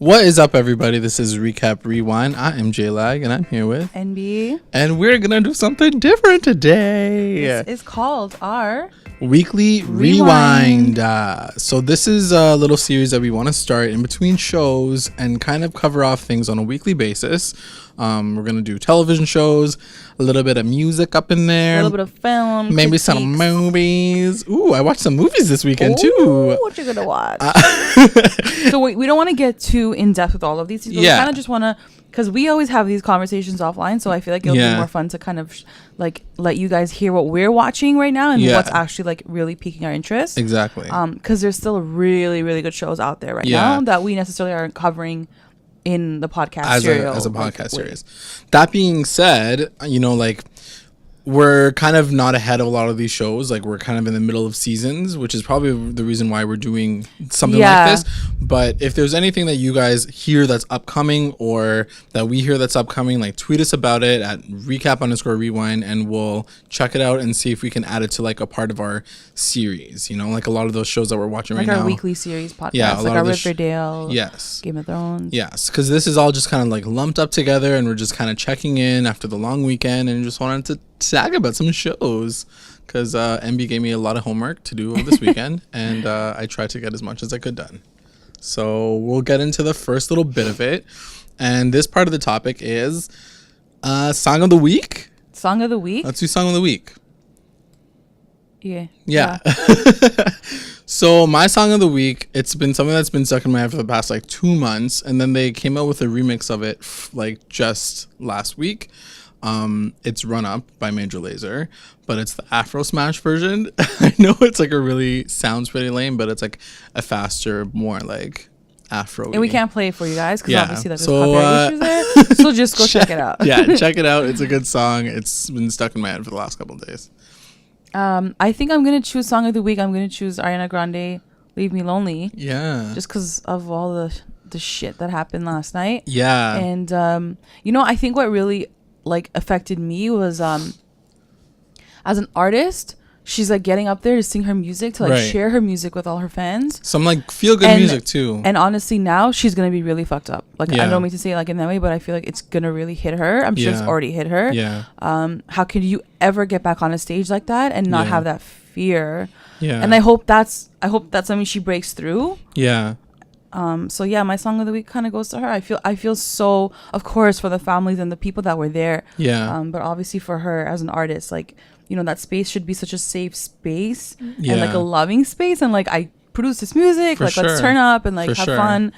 What is up, everybody? This is Recap Rewind. I am J-Lag, and I'm here with NB. And we're going to do something different today. This is called our Weekly Rewind. So this is a little series that we want to start in between shows and kind of cover off things on a weekly basis. We're going to do television shows, a little bit of music up in there. A little bit of film. Maybe critiques. some movies. Ooh, I watched some movies this weekend, too. What you gonna watch? So we don't want to get too in-depth with all of these. We kind of just want to, because we always have these conversations offline, so I feel like it'll be more fun to kind of let you guys hear what we're watching right now and what's actually like really piquing our interest. Exactly. Because there's still really, really good shows out there right now that we necessarily aren't covering in the podcast as a podcast series. That being said, we're kind of not ahead of a lot of these shows. Like, we're kind of in the middle of seasons, which is probably the reason why we're doing something like this. But if there's anything that you guys hear that's upcoming or that we hear that's upcoming, like, tweet us about it at recap_rewind, and we'll check it out and see if we can add it to like a part of our series. Like a lot of those shows that we're watching right now. Like our weekly series podcast. Yeah, like our Riverdale. Yes. Game of Thrones. Yes, because this is all just kind of like lumped up together, and we're just kind of checking in after the long weekend and just wanted to talk about some shows because MB gave me a lot of homework to do this weekend, and I tried to get as much as I could done. So we'll get into the first little bit of it, and this part of the topic is Song of the Week. Song of the Week? Let's do Song of the Week. Yeah. So my Song of the Week, it's been something that's been stuck in my head for the past 2 months, and then they came out with a remix of it just last week. It's Run Up by Major Lazer, but it's the Afro Smash version. I know it's sounds pretty lame, but it's like a faster, more like Afro. And we can't play it for you guys because obviously there's copyright issues there. So just go check it out. Yeah, check it out. It's a good song. It's been stuck in my head for the last couple of days. I think I'm gonna choose Song of the Week. I'm gonna choose Ariana Grande, Leave Me Lonely. Yeah. Just because of all the shit that happened last night. Yeah. And I think what really affected me was as an artist, she's getting up there to sing her music, to share her music with all her fans, some feel good music too. And honestly, now she's gonna be really fucked up. I don't mean to say it in that way, but I feel like it's gonna really hit her. I'm sure it's already hit her. How could you ever get back on a stage like that and not have that fear? And I hope that's something she breaks through. So my Song of the Week kind of goes to her. I feel so, of course, for the families and the people that were there. But obviously for her as an artist, that space should be such a safe space and a loving space. And I produce this music, let's turn up and have fun.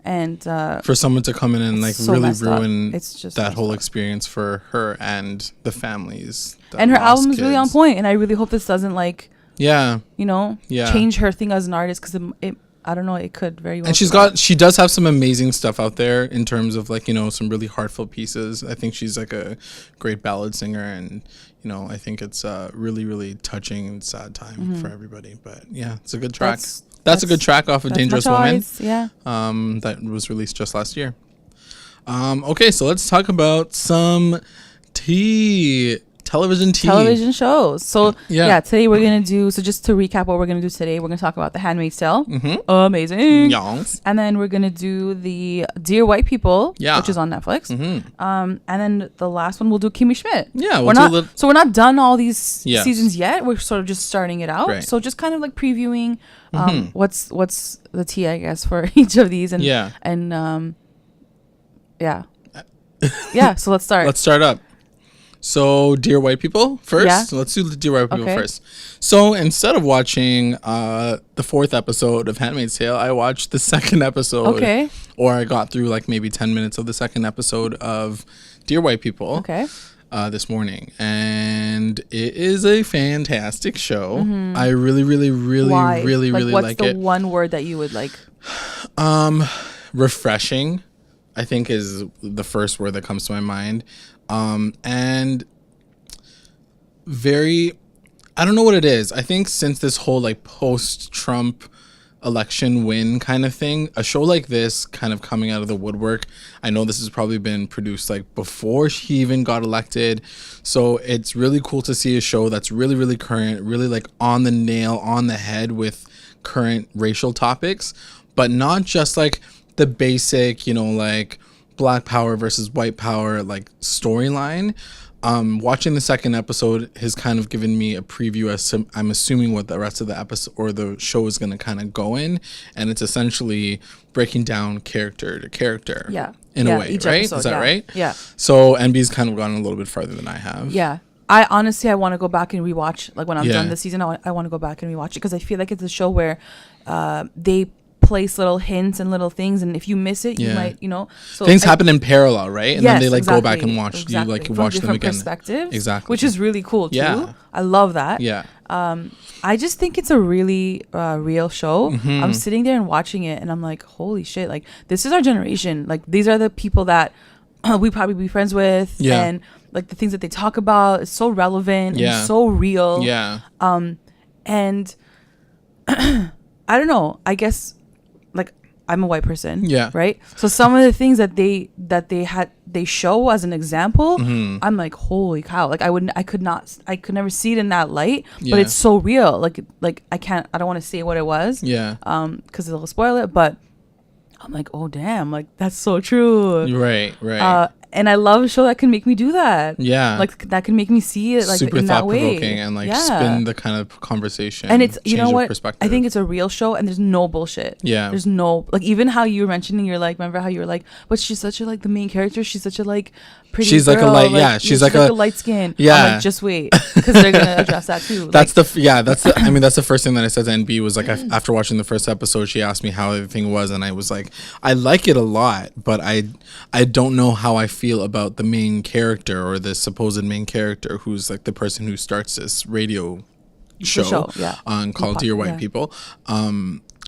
And for someone to come in and so really ruin it's just that whole experience for her and the families. And her album is really on point. And I really hope this doesn't change her thing as an artist, because it I don't know, it could very well. And she does have some amazing stuff out there in terms of some really heartfelt pieces. I think she's a great ballad singer, and I think it's a really, really touching and sad time for everybody. But yeah, it's a good track. That's a good track off of Dangerous Woman. That was released just last year. Okay, so let's talk about some television shows. So today we're gonna do, just to recap what we're gonna do today, we're gonna talk about The Handmaid's Tale. Amazing. Yes. And then we're gonna do the Dear White People, which is on Netflix. And then the last one we'll do Kimmy Schmidt. We're not done all these seasons yet. We're sort of just starting it out. So just kind of previewing what's the tea, I guess, for each of these, and so let's start. Let's start up. So, Dear White People first. So let's do the Dear White People first. So, instead of watching the 4th episode of Handmaid's Tale, I watched the 2nd episode. Or I got through maybe 10 minutes of the 2nd episode of Dear White People. This morning. And it is a fantastic show. I really, really, really, really, really like it. What's the one word that you would like? Refreshing, I think, is the first word that comes to my mind. And very, I don't know what it is. I think since this whole post-Trump election win kind of thing, a show like this kind of coming out of the woodwork, I know this has probably been produced before she even got elected, so it's really cool to see a show that's really, really current, really on the nail, on the head with current racial topics, but not just the basic, you know, like black power versus white power like storyline. Watching the second episode has kind of given me a preview as to, I'm assuming, what the rest of the episode or the show is going to kind of go in, and it's essentially breaking down character to character. Yeah. In a way, right? Episode, is that right? Yeah. So NB's kind of gone a little bit farther than I have. Yeah. I honestly want to go back and rewatch. Like when I'm done this season, I want to go back and rewatch it because I feel like it's a show where they place little hints and little things, and if you miss it, you might, you know, so things happen in parallel, right? And then they like go back and watch you like from watch them again. Perspectives, exactly, which is really cool too. I love that. Yeah. I just think it's a really real show. I'm sitting there and watching it, and I'm like, holy shit! Like this is our generation. Like these are the people that we probably be friends with, and like the things that they talk about is so relevant and so real. Yeah. And I don't know. I guess like I'm a white person. Yeah. Right. So some of the things that they show as an example, I'm like, holy cow! Like I could never see it in that light, but it's so real. Like I don't want to say what it was. Yeah. Because it'll spoil it, but I'm like, oh damn! Like that's so true. Right. Right. And I love a show that can make me do that. Yeah. Like that can make me see it like super in that way. Super thought-provoking and like spin the kind of conversation. And it's, you know what? I think it's a real show and there's no bullshit. Yeah. There's no, like even how you were mentioning, you're like, remember how you were like, but she's such a like the main character. She's such a like pretty she's girl. Like a light, like, she's like a light skin. Yeah. I'm like, just wait. Because they're going to address that too. That's I mean, that's the first thing that I said to NB was like, after watching the first episode, she asked me how everything was. And I was like, I like it a lot, but I don't know how I feel about the main character or the supposed main character who's like the person who starts this radio show called Dear White People.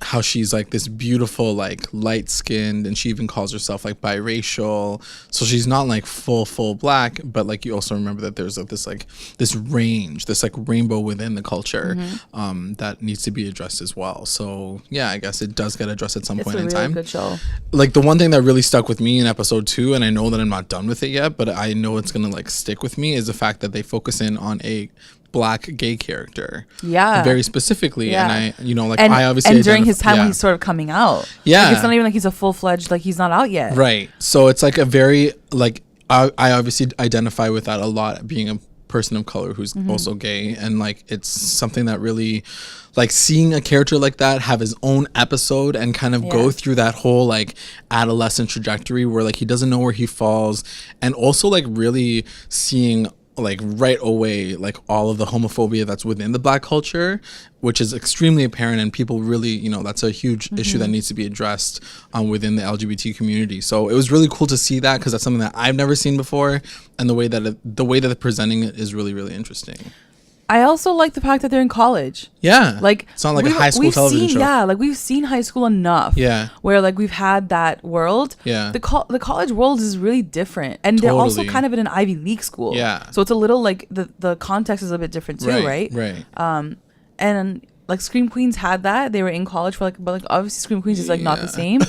How she's like this beautiful, like light skinned, and she even calls herself like biracial. So she's not like full black, but like you also remember that there's like this range, this like rainbow within the culture that needs to be addressed as well. So yeah, I guess it does get addressed at some point in time. It's a really good show. Like the one thing that really stuck with me in episode 2, and I know that I'm not done with it yet, but I know it's gonna like stick with me, is the fact that they focus in on a black gay character, very specifically, and I, you know, like I obviously and during his time when he's sort of coming out, like, it's not even like he's a full-fledged, like he's not out yet, right? So it's like a very like I obviously identify with that a lot, being a person of color who's also gay, and like it's something that really, like seeing a character like that have his own episode and kind of go through that whole like adolescent trajectory where like he doesn't know where he falls, and also like really seeing like right away like all of the homophobia that's within the black culture, which is extremely apparent, and people really, you know, that's a huge issue that needs to be addressed within the LGBT community. So it was really cool to see that, because that's something that I've never seen before, and the way that they're presenting it is really, really interesting. I also like the fact that they're in college. Yeah. Like it's not like a high school television show. Yeah, like we've seen high school enough. Yeah. Where like we've had that world. Yeah. The college world is really different. And they're also kind of in an Ivy League school. Yeah. So it's a little like the context is a bit different too, right? Right. And like Scream Queens had that. They were in college for like, but like obviously Scream Queens is like not the same.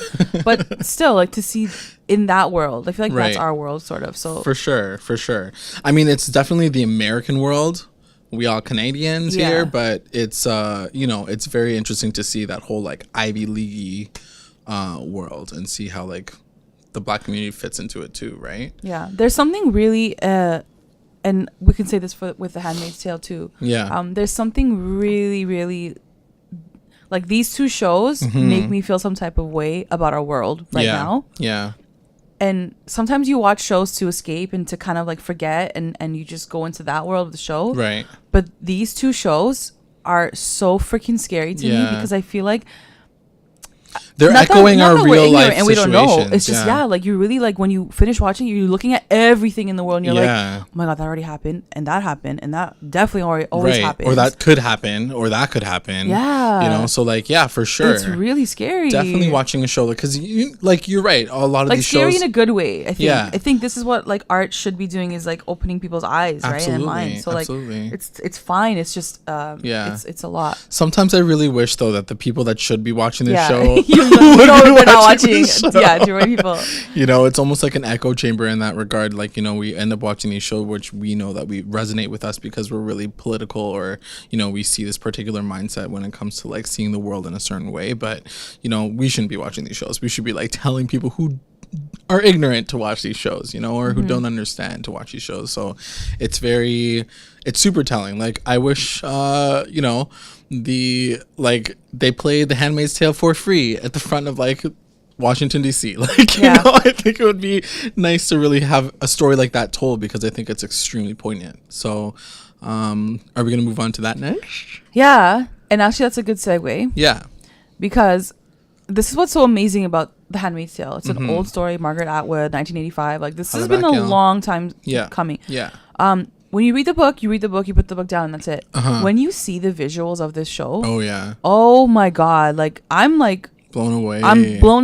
But still, like to see in that world, I feel like that's our world sort of. So for sure. I mean, it's definitely the American world. We all Canadians here, but it's you know, it's very interesting to see that whole like Ivy League world and see how like the black community fits into it too, right? Yeah, there's something really and we can say this with The Handmaid's Tale too. Yeah, there's something really, really like these two shows make me feel some type of way about our world right now. Yeah. And sometimes you watch shows to escape and to kind of like forget and you just go into that world of the show. Right. But these two shows are so freaking scary to me because I feel like they're echoing our real life and we don't know. It's just like you really like when you finish watching, you're looking at everything in the world and you're like, oh my god, that already happened and that definitely always happens, or that could happen, or that could happen. Yeah, you know, so like for sure, it's really scary. Definitely watching a show because you're right. A lot of like these scary shows in a good way. I think this is what like art should be doing, is like opening people's eyes, right, and minds. So like it's fine. It's just it's a lot. Sometimes I really wish though that the people that should be watching this show they're not watching. Yeah, too many people. You know, it's almost like an echo chamber in that regard. Like, you know, we end up watching these shows which we know that we resonate with us because we're really political, or, you know, we see this particular mindset when it comes to like seeing the world in a certain way. But, you know, we shouldn't be watching these shows. We should be like telling people who are ignorant to watch these shows, you know, or who don't understand to watch these shows. So it's super telling. Like, I wish, you know, they played The Handmaid's Tale for free at the front of like Washington DC. Like, you know, I think it would be nice to really have a story like that told, because I think it's extremely poignant. So are we gonna move on to that next? Yeah, and actually that's a good segue. Yeah, because this is what's so amazing about The Handmaid's Tale. It's an old story, Margaret Atwood, 1985. Like, this has been a long time coming. Yeah. When you read the book, you put the book down, and that's it. When you see the visuals of this show, oh my God, like, I'm like blown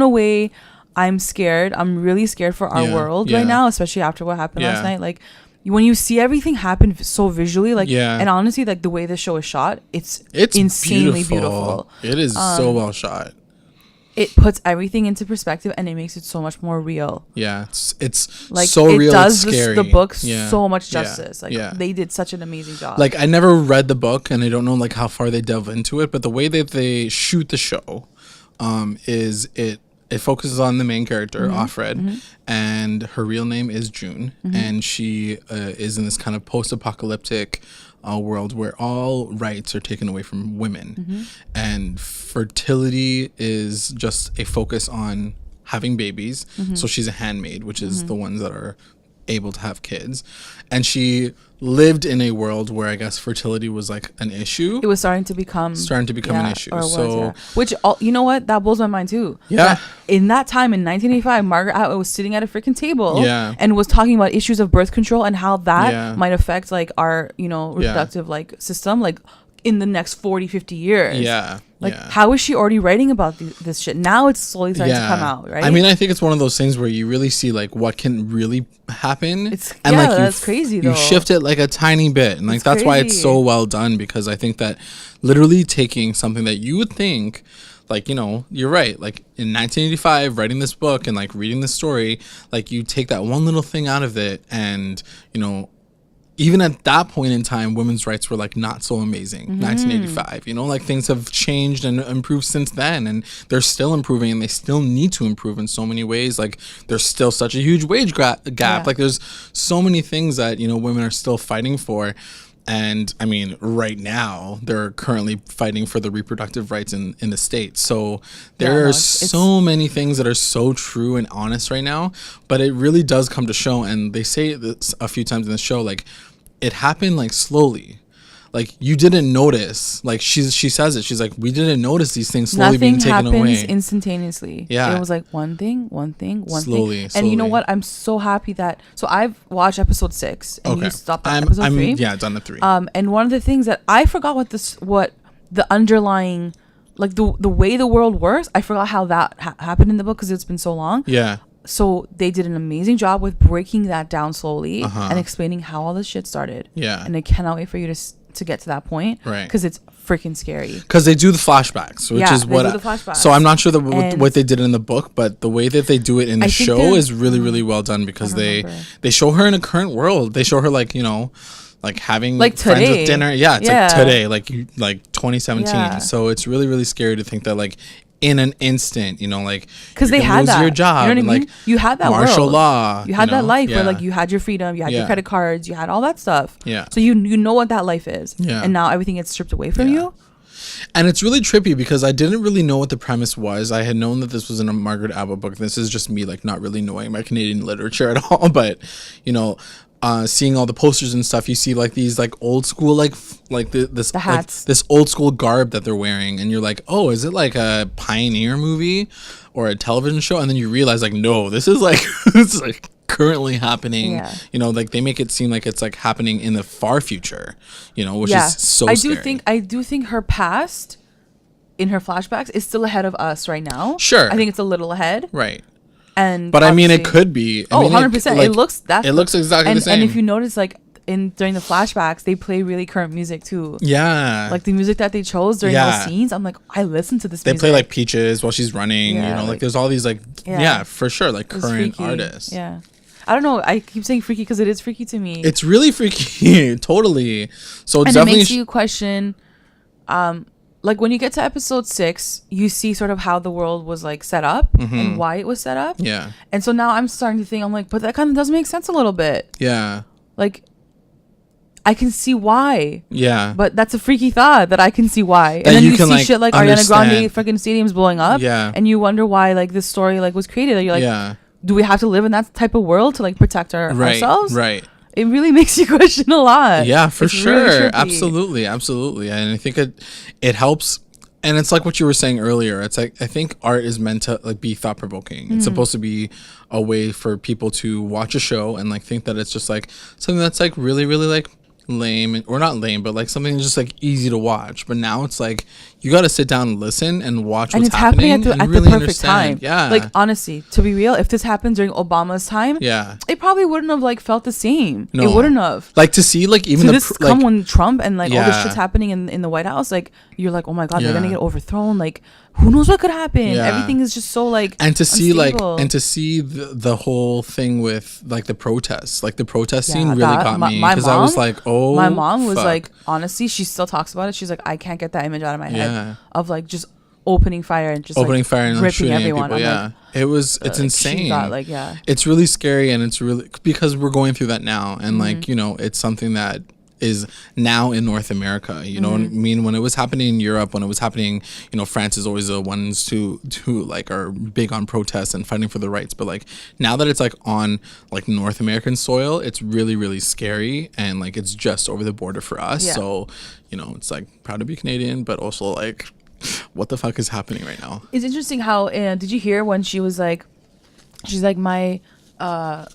away. I'm scared. I'm really scared for our world right now, especially after what happened last night. Like, when you see everything happen so visually, like, and honestly, like, the way the show is shot, it's insanely beautiful. It is so well shot. It puts everything into perspective, and it makes it so much more real. Yeah, it's like, so real. It does the book so much justice. Like, they did such an amazing job. Like, I never read the book, and I don't know like how far they delve into it, but the way that they shoot the show, is it focuses on the main character, Offred, and her real name is June, and she is in this kind of post-apocalyptic world where all rights are taken away from women, and fertility is just a focus on having babies. So she's a handmaid, which is the ones that are able to have kids, and she lived in a world where I guess fertility was like an issue. It was starting to become an issue. Which, you know what, that blows my mind too. In that time in 1985, Margaret Atwood was sitting at a freaking table and was talking about issues of birth control and how that might affect like our, you know, reproductive like system, like in the next 40-50 years. How is she already writing about this shit? Now it's slowly starting to come out, right? I mean, I think it's one of those things where you really see like what can really happen. And like that's crazy though. You shift it like a tiny bit, and like that's why it's so well done, because I think that literally taking something that you would think, like, you know, you're right, like in 1985 writing this book and like reading this story, like you take that one little thing out of it, and you know, even at that point in time, women's rights were like not so amazing. 1985, you know, like things have changed and improved since then, and they're still improving, and they still need to improve in so many ways. Like, there's still such a huge wage gap. Like, there's so many things that, you know, women are still fighting for. And I mean, right now, they're currently fighting for the reproductive rights in the States. So there are so many things that are so true and honest right now, but it really does come to show. And they say this a few times in the show, like, it happened like slowly. Like, you didn't notice. Like, she says it. She's like, we didn't notice these things slowly being taken away. Nothing happens instantaneously. Yeah. It was like one thing, slowly. And you know what? I'm so happy that... So I've watched episode 6. And you stopped at episode 3. Yeah, done the 3. And one of the things that... I forgot what the underlying... Like, the way the world works, I forgot how that happened in the book because it's been so long. Yeah. So they did an amazing job with breaking that down slowly and explaining how all this shit started. Yeah. And I cannot wait for you to get to that point. Right. Because it's freaking scary. Because they do the flashbacks, which is what... the flashbacks. So I'm not sure what they did in the book, but the way that they do it in the show is really, really well done, because they show her in a current world. They show her, like, you know... like having like friends today. With dinner. Yeah, it's like today, like 2017. Yeah. So it's really, really scary to think that like in an instant, you know, like because they had that. Your job, you know what I mean? Like you had that martial world. Law. You had that life where like you had your freedom, you had your credit cards, you had all that stuff. Yeah. So you know what that life is. Yeah. And now everything gets stripped away from you. And it's really trippy because I didn't really know what the premise was. I had known that this was in a Margaret Atwood book. This is just me like not really knowing my Canadian literature at all. But you know, seeing all the posters and stuff, you see like these like old school the hats, like, this old school garb that they're wearing, and you're like, oh, is it like a pioneer movie or a television show? And then you realize like, no, this is like this is like currently happening. Yeah. You know, like they make it seem like it's like happening in the far future, you know, which is so scary. I do think her past in her flashbacks is still ahead of us right now. Sure. I think it's a little ahead. Right. But I mean, it could be. 100%. It looks exactly the same. And if you notice, like during the flashbacks, they play really current music too. Yeah. Like the music that they chose during those scenes, I'm like, I listen to this music. They play like Peaches while she's running, you know, like there's all these like, for sure, like current artists. Yeah. I don't know. I keep saying freaky because it is freaky to me. It's really freaky. Totally. So it's and definitely it makes you question, like when you get to episode 6, you see sort of how the world was like set up and why it was set up. Yeah. And so now I'm starting to think, I'm like, but that kind of does make sense a little bit. Yeah. Like, I can see why. Yeah. But that's a freaky thought that I can see why. That and then you you can, see like, shit like understand. Ariana Grande fucking stadiums blowing up. Yeah. And you wonder why like this story like was created. You're like, do we have to live in that type of world to like protect ourselves? Right. It really makes you question a lot. Yeah, for sure. Really Absolutely. And I think it helps. And it's like what you were saying earlier. It's like I think art is meant to like be thought provoking. It's supposed to be a way for people to watch a show and like think that it's just like something that's like really, really like lame, or not lame, but like something just like easy to watch. But now it's like you got to sit down and listen and watch what's happening at the perfect time. Yeah, like honestly, to be real, if this happened during Obama's time, it probably wouldn't have like felt the same. It wouldn't have. Like to see like even this come when Trump and like all this shit's happening in the White House, like you're like, oh my god, they're gonna get overthrown. Like who knows what could happen? Everything is just so like and to see unstable. like and to see the whole thing with like the protests, like the protest scene really got me because I was like, oh, my mom was like, honestly, she still talks about it. She's like, I can't get that image out of my head of like just opening fire and just opening like, fire and ripping shooting everyone. People, like, it's insane. It's really scary, and it's really because we're going through that now, and like you know, it's something that is now in North America, you know what I mean? When it was happening in Europe, when it was happening, you know, France is always the ones to like are big on protests and fighting for the rights, but like now that it's like on like North American soil, it's really, really scary, and like it's just over the border for us. So, you know, it's like proud to be Canadian, but also like what the fuck is happening right now? It's interesting how did you hear when she was like, she's like my off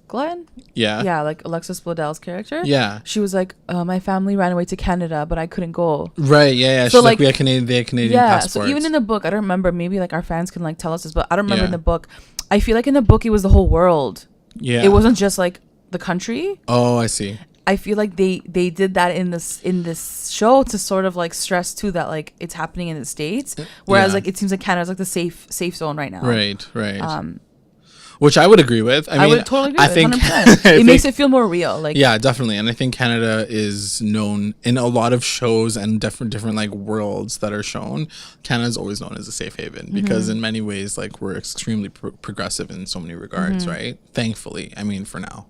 Glenn? Yeah, like Alexis Bledell's character. Yeah. She was like, my family ran away to Canada, but I couldn't go. Right, yeah. So she's like, they had Canadian passports. So even in the book, I don't remember, maybe like our fans can like tell us this, but I don't remember in the book. I feel like in the book, it was the whole world. Yeah. It wasn't just like the country. Oh, I see. I feel like they did that in this show to sort of like stress too that like it's happening in the States. Whereas like it seems like Canada's like the safe zone right now. Right. Which I would agree with. I mean, would totally agree with 100%. It makes it feel more real. Like yeah, definitely. And I think Canada is known in a lot of shows and different like worlds that are shown. Canada's always known as a safe haven because in many ways, like we're extremely progressive in so many regards, right? Thankfully, I mean, for now.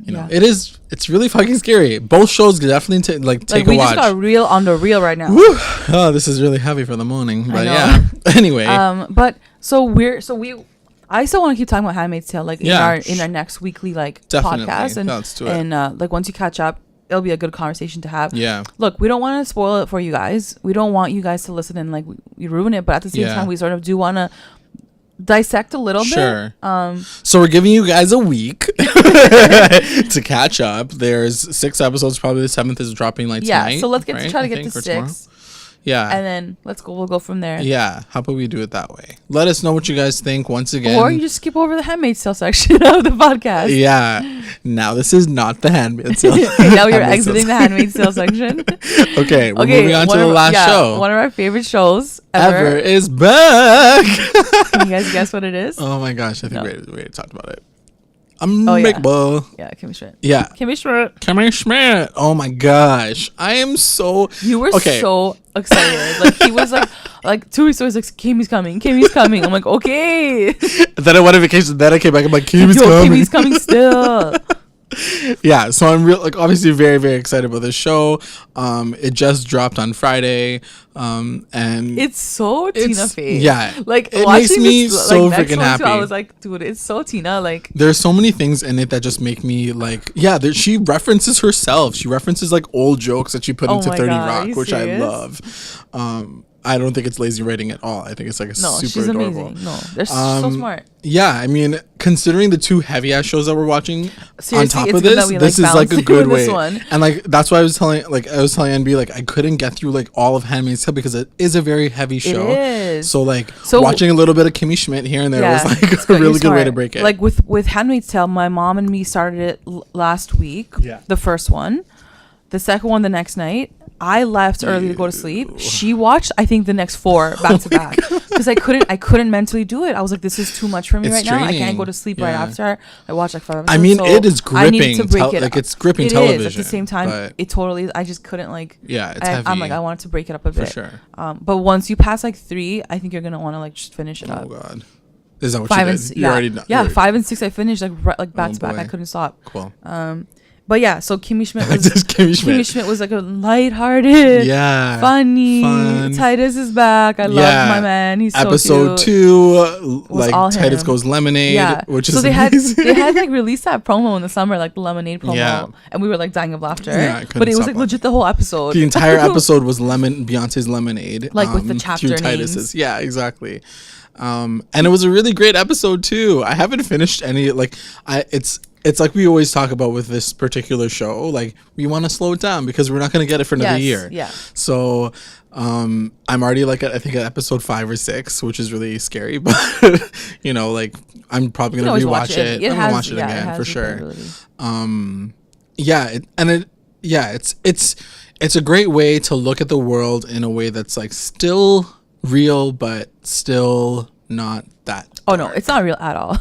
You know, it's really fucking scary. Both shows definitely take a watch. We just got real on the real right now. Woo! Oh, this is really heavy for the morning. But yeah. Anyway. But I still want to keep talking about Handmaid's Tale, like in our next weekly like podcast, and let's do it. And like once you catch up, it'll be a good conversation to have. Yeah. Look, we don't want to spoil it for you guys. We don't want you guys to listen and like we ruin it, but at the same time, we sort of do want to dissect a little bit. So we're giving you guys a week to catch up. There's 6 episodes. Probably the 7th is dropping like tonight. So let's try to get to 6. Tomorrow. Yeah. And then we'll go from there. Yeah. How about we do it that way? Let us know what you guys think once again. Or you just skip over the Handmaid's Tale section of the podcast. Yeah. Now this is not the Handmaid's Tale. Now you're exiting the Handmaid's Tale section. Okay. We're moving on to the last show. One of our favorite shows ever is back. Can you guys guess what it is? Oh my gosh. I think we already talked about it. Unbreakable. Yeah, Kimmy Schmidt. Yeah. Kimmy Schmidt. Oh my gosh. I am so... You were so excited. Like, he was like 2 weeks ago, he's like, Kimmy's coming. I'm like, okay. Then I went on vacation. Then I came back. I'm like, Kimmy's coming still. Yeah, so I'm obviously very, very excited about this show. It just dropped on Friday, and it's so Tina Fey. Yeah, like it makes me so freaking happy. I was like, dude, it's so Tina. Like, there's so many things in it that just make me like, she references herself. She references like old jokes that she put into 30 Rock, which I love. I don't think it's lazy writing at all. I think it's like super adorable. Amazing. No, they're so smart. Yeah, I mean, considering the 2 heavy ass shows that we're watching, seriously, on top of this is like a good way. And like that's why I was telling NB, like I couldn't get through like all of Handmaid's Tale because it is a very heavy show. It is. So watching a little bit of Kimmy Schmidt here and there was like a really good way to break it. Like with Handmaid's Tale, my mom and me started it last week. Yeah. The first one, the second one the next night. I left early to go to sleep. She watched, I think, the next 4 back to back because I couldn't mentally do it. I was like, this is too much for me right now. I can't go to sleep right after. I watched like 5 episodes. I mean, it is gripping. I needed to break it. Like it's gripping television. At the same time, it totally is. I just couldn't like. Yeah, it's heavy. I'm like, I wanted to break it up a bit. For sure. But once you pass like 3, I think you're gonna want to like just finish it up. Oh God. Is that what you did? You're already done. Yeah, 5 and 6 I finished like back to back. I couldn't stop. Cool. But yeah, so Kimmy Schmidt was like a lighthearted, funny. Titus is back. I love my man. He's episode so cute. 2, like Titus goes lemonade, which is they had like released that promo in the summer, like the lemonade promo, and we were like dying of laughter. Yeah, but it was like legit the whole episode. The entire episode was Beyonce's lemonade, like with the chapter names. Titus's. Yeah, exactly. And it was a really great episode too. I haven't finished any it's like we always talk about with this particular show, like we want to slow it down because we're not going to get it for another year. Yeah. So I'm already like I think at episode 5 or 6, which is really scary, but you know, like I'm probably going to rewatch it. I'm going to watch it again for sure. It's a great way to look at the world in a way that's like still real but still not that dark. Oh no, it's not real at all.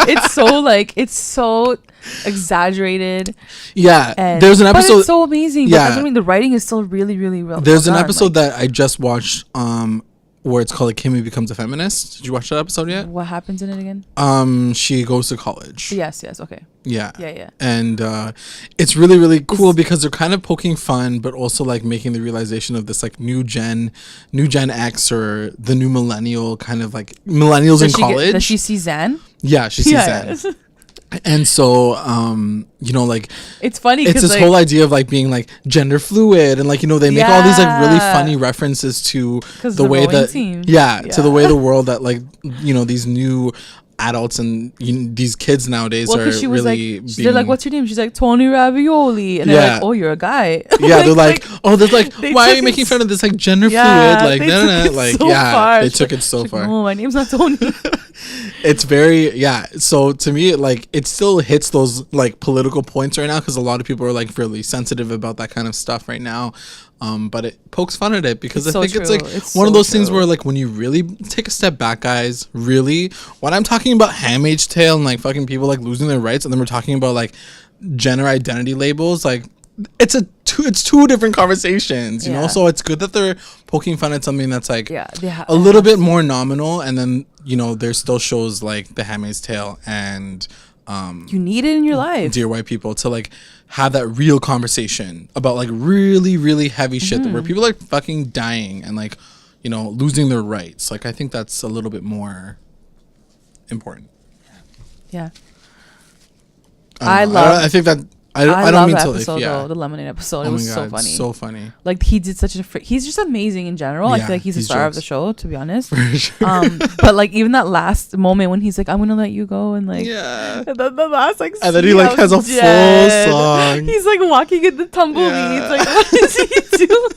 it's so exaggerated. Yeah, there's an episode. But it's so amazing. Yeah, I mean the writing is still really, really real. There's an episode that I just watched, where it's called like Kimmy Becomes a Feminist. Did you watch that episode yet? What happens in it again? She goes to college. Yes. Okay. Yeah. And it's really, really cool because they're kind of poking fun, but also like making the realization of this like new Gen X or the new millennial kind of like millennials in college. Does she see Zan? Yeah, she sees Zan. And so, you know, like it's funny. It's this whole idea of like being like gender fluid, and like you know they make all these like really funny references to the way that to the way the world that like you know these new adults and these kids nowadays are really like, they're like, what's your name? She's like, Tony Ravioli, and they're like, oh, you're a guy. Yeah, they're like oh, there's like why are you making fun of this like gender fluid, like no like so far. They took it so far. Oh, my name's not Tony. It's very so to me like it still hits those like political points right now because a lot of people are like really sensitive about that kind of stuff right now, but it pokes fun at it because I think it's like one of those things where like when you really take a step back, guys, really when I'm talking about Handmaid's Tale and like fucking people like losing their rights, and then we're talking about like gender identity labels, like it's two different conversations, you know. So it's good that they're poking fun at something that's like a little bit more nominal, and then you know there's still shows like The Handmaid's Tale and you need it in your life, Dear White People, to like have that real conversation about like really, really heavy shit where people are like fucking dying and like you know losing their rights. Like I think that's a little bit more important. Yeah. I think that I don't mean to episode, though, the lemonade episode. It was so funny. So funny. Like he did such he's just amazing in general. I feel like he's the star of the show, to be honest. For sure. But like even that last moment when he's like, I'm gonna let you go, and like and then the last like and then he like has a full song. He's like walking in the tumbleweed. Like what is he doing?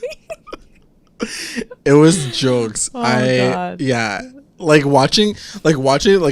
It was jokes. Oh God. Like watching like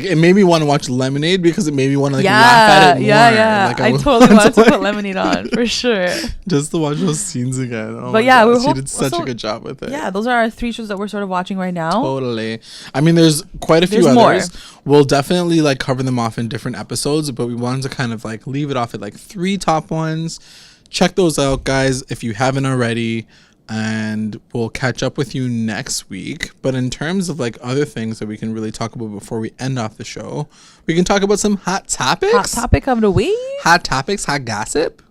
it made me want to watch Lemonade because it made me want to like laugh at it more. Like, I totally wanted to put Lemonade on for sure, just to watch those scenes again. But yeah, she did such a good job with it. Yeah, those are our 3 shows that we're sort of watching right now. Totally. I mean, there's quite a few others. We'll definitely like cover them off in different episodes, but we wanted to kind of like leave it off at like 3 top ones. Check those out, guys, if you haven't already. And we'll catch up with you next week. But in terms of like other things that we can really talk about before we end off the show, we can talk about some hot topics. Hot topic of the week. Hot topics, hot gossip.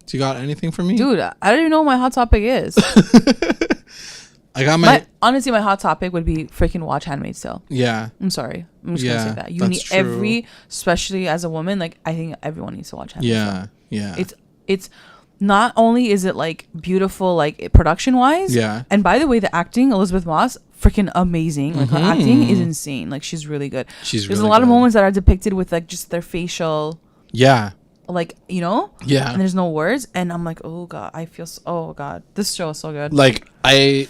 Do you got anything for me? Dude, I don't even know what my hot topic is. I got honestly, my hot topic would be freaking watch Handmaid's Tale. Yeah. I'm sorry. I'm just gonna say that. You need especially as a woman, like I think everyone needs to watch Handmaid's Tale. Yeah. It's not only is it like beautiful, like production wise, and by the way, the acting, Elizabeth Moss, freaking amazing. Like her acting is insane. Like she's really good. There's a lot of moments that are depicted with like just their facial, like, you know, and there's no words, and I'm like, oh god, I feel oh god, this show is so good. Like I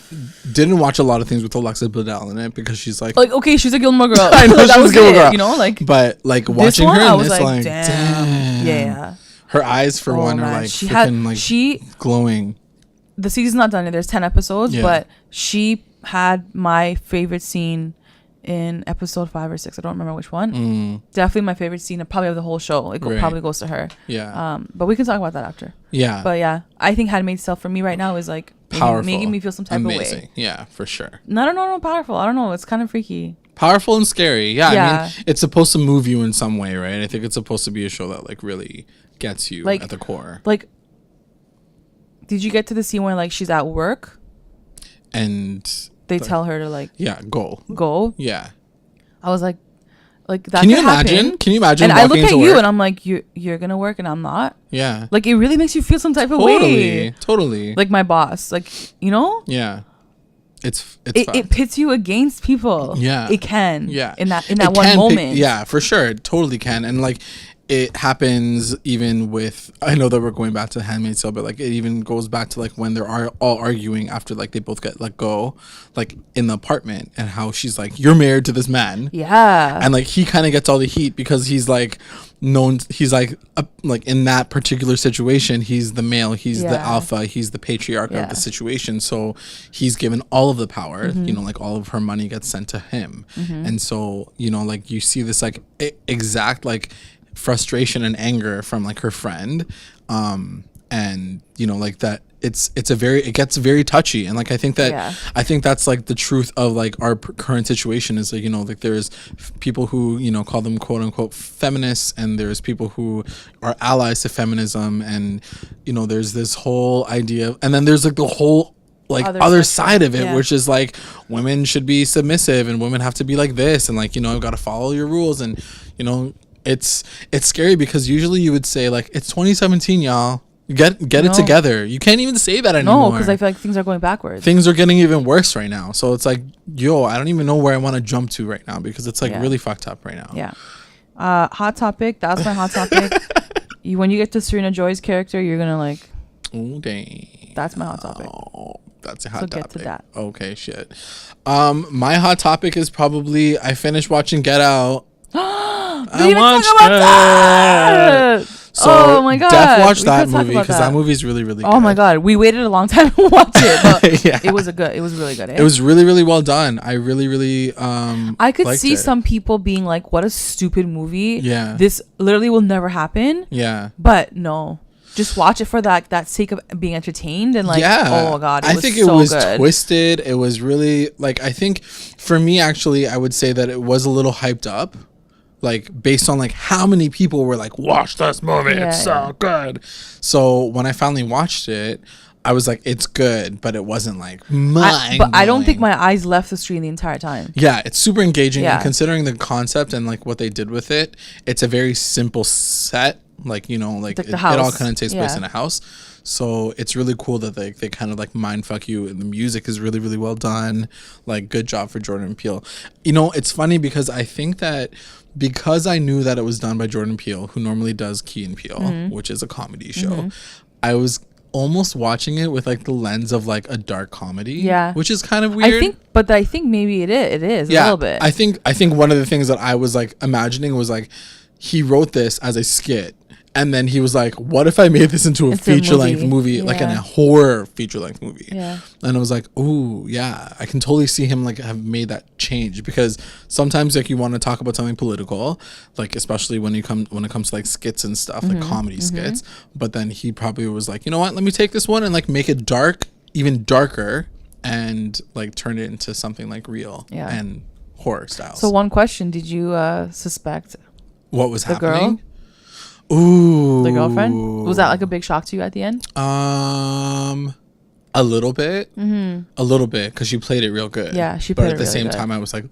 didn't watch a lot of things with Alexa Bledel in it because she's like okay, she's a Gilmore Girl. I know that she's was a Gilmore Girl, you know, like, but like watching her in this, like damn. Yeah, her eyes for one are like freaking like glowing. The season's not done yet. There's 10 episodes, but she had my favorite scene in episode 5 or 6. I don't remember which one. Definitely my favorite scene, probably of the whole show. It probably goes to her. But we can talk about that after. But yeah, I think Handmaid's Tale for me right now is like powerful, making me feel some type of way. Yeah, for sure. Not powerful. I don't know. It's kind of freaky. Powerful and scary. I mean, it's supposed to move you in some way, right? I think it's supposed to be a show that like really gets you like, at the core. Like, did you get to the scene where like she's at work and they tell her to like go? Yeah. I was like that. Can you imagine? Can you imagine? And I look at you and I'm like, you're gonna work and I'm not. Yeah. Like it really makes you feel some type of way. Totally. Like my boss, like, you know. Yeah. It pits you against people. Yeah. It can. Yeah. In that one moment. Yeah, for sure. It totally can. And like it happens even with, I know that we're going back to Handmaid's Tale, but like it even goes back to like when they're all arguing after like they both get let go, like in the apartment, and how she's like, you're married to this man. Yeah. And like he kind of gets all the heat because he's like known, he's like in that particular situation, he's the male, he's the alpha, he's the patriarch of the situation. So he's given all of the power, you know, like all of her money gets sent to him. And so, you know, like you see this like exact like frustration and anger from like her friend, and you know, like that it gets very touchy. And like I think that's like the truth of like our current situation is like, you know, like there's people who, you know, call them quote unquote feminists, and there's people who are allies to feminism, and you know, there's this whole idea, and then there's like the whole like other side of it, which is like women should be submissive and women have to be like this, and like, you know, I've got to follow your rules. And you know, it's scary because usually you would say like, it's 2017, y'all, get it together. You can't even say that anymore. No, because I feel like things are going backwards. Things are getting even worse right now. So it's like, yo, I don't even know where I want to jump to right now because it's like really fucked up right now. Yeah. Hot topic. That was my hot topic. When you get to Serena Joy's character, you're gonna like, oh dang, that's my hot topic. That's a hot topic. Get to that. Okay, shit. My hot topic is probably I finished watching Get Out. I watched that. So oh my god, Def watched that movie because that movie is really really good. Oh my god, we waited a long time to watch it, but it was really good. It was really really well done. I really I could see some people being like, what a stupid movie. Yeah, this literally will never happen. Yeah, but no, just watch it for that sake of being entertained and like, oh my god, I think it was twisted. It was really like, I think for me actually, I would say that it was a little hyped up, like based on like how many people were like, watch this movie, it's so good. So when I finally watched it, I was like, it's good, but it wasn't like mind. But I don't think my eyes left the screen the entire time. Yeah, it's super engaging, and considering the concept and like what they did with it, it's a very simple set. Like, you know, like it all kind of takes place in a house. So it's really cool that they kind of like mind fuck you, and the music is really really well done. Like, good job for Jordan Peele. You know, it's funny because I think that because I knew that it was done by Jordan Peele, who normally does Key and Peele, which is a comedy show, I was almost watching it with like the lens of like a dark comedy, which is kind of weird. I think maybe it is a little bit. I think one of the things that I was like imagining was like, he wrote this as a skit, and then he was like, what if I made this into a feature-length movie, like in a horror feature-length movie? Yeah. And I was like, oh, yeah, I can totally see him like have made that change, because sometimes like you want to talk about something political, like especially when it comes to like skits and stuff, like comedy skits. But then he probably was like, you know what, let me take this one and like make it dark, even darker, and like turn it into something like real and horror style. So one question, did you suspect what was happening? Girl? Ooh, the girlfriend? Was that like a big shock to you at the end? A little bit, because she played it real good. Yeah, she played it really good. But at the same time, I was like,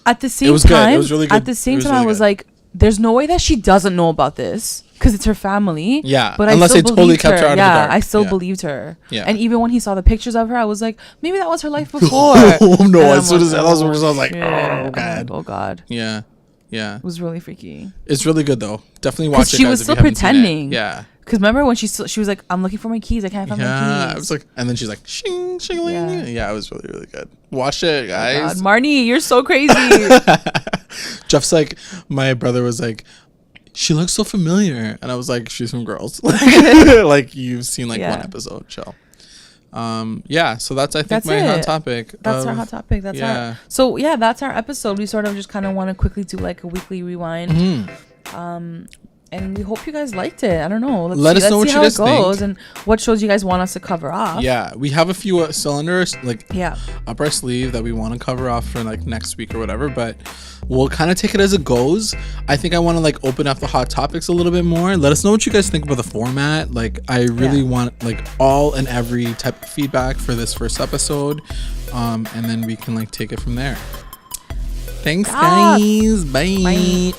at the same time, it was really good. At the same time, I was like, there's no way that she doesn't know about this. because it's her family. Yeah, but unless they totally kept her out of the dark. I still believed her. Yeah, and even when he saw the pictures of her, I was like, maybe that was her life before. Oh no! As soon as that was, I was like, oh god, oh god. Yeah. Yeah, it was really freaky. It's really good though. Definitely watch it. She was still pretending. Yeah. Because remember when she was like, I'm looking for my keys. I can't find my keys. I was like, and then she's like, shing, shing, yeah. It was really, really good. Watch it, guys. Oh Marnie, you're so crazy. Jeff's like, my brother was like, she looks so familiar, and I was like, she's from Girls. Like you've seen like one episode. Chill. Yeah, so that's my hot topic. That's our hot topic. That's our episode. We sort of just kind of want to quickly do like a weekly rewind. Mm-hmm. And we hope you guys liked it. I don't know. Let us know what you guys think and what shows you guys want us to cover off. Yeah, we have a few cylinders up our sleeve that we want to cover off for like next week or whatever, but we'll kind of take it as it goes. I think I want to like open up the hot topics a little bit more. Let us know what you guys think about the format. Like I really want like all and every type of feedback for this first episode, and then we can like take it from there. Thanks guys. Bye.